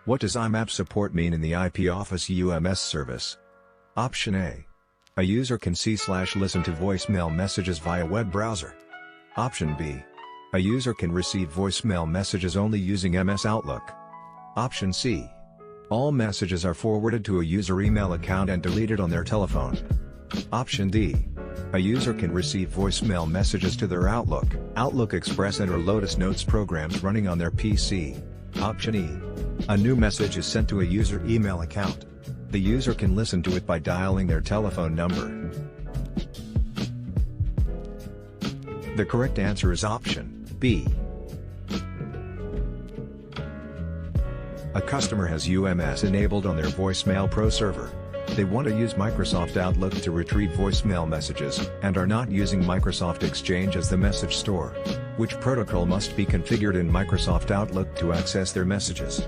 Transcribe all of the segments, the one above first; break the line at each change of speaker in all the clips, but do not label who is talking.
What does IMAP support mean in the IP Office UMS service? Option A. A user can see/listen to voicemail messages via web browser. Option B. A user can receive voicemail messages only using MS Outlook. Option C. All messages are forwarded to a user email account and deleted on their telephone. Option D. A user can receive voicemail messages to their Outlook, Outlook Express and or Lotus Notes programs running on their PC. Option E. A new message is sent to a user email account. The user can listen to it by dialing their telephone number. The correct answer is option B. A customer has UMS enabled on their Voicemail Pro server. They want to use Microsoft Outlook to retrieve voicemail messages, and are not using Microsoft Exchange as the message store. Which protocol must be configured in Microsoft Outlook to access their messages?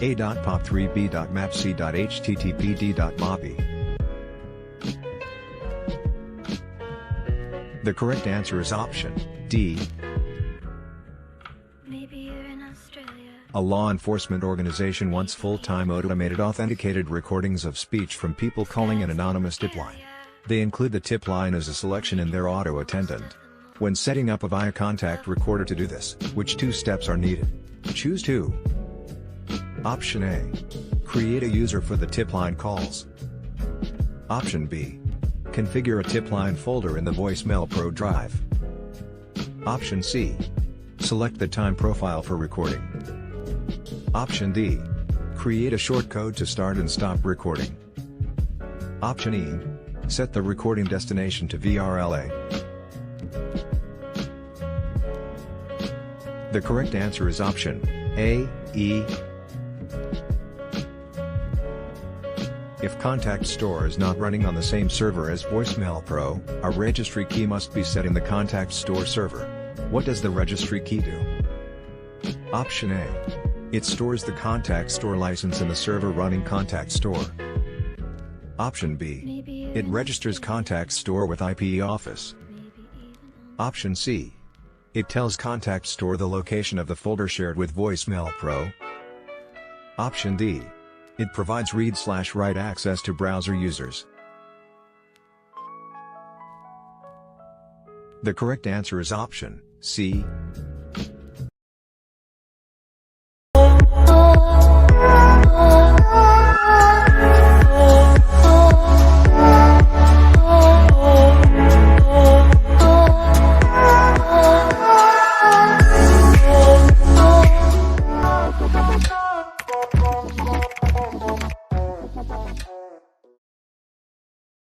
A.POP3B.MAPC.HTTPD.MAPI. The correct answer is option D. A law enforcement organization wants full-time automated authenticated recordings of speech from people calling an anonymous tip line. They include the tip line as a selection in their auto attendant. When setting up Avaya contact recorder to do this, which two steps are needed? Choose two. Option A. Create a user for the tip line calls. Option B. Configure a tip line folder in the Voicemail Pro drive. Option C. Select the time profile for recording. Option D. Create a shortcode to start and stop recording. Option E. Set the recording destination to VRLA. The correct answer is option A, E. If Contact Store is not running on the same server as Voicemail Pro, a registry key must be set in the Contact Store server. What does the registry key do? Option A. It stores the Contact Store license in the server running Contact Store. Option B. It registers Contact Store with IP Office. Option C. It tells Contact Store the location of the folder shared with Voicemail Pro. Option D. It provides read/write access to browser users. The correct answer is option C.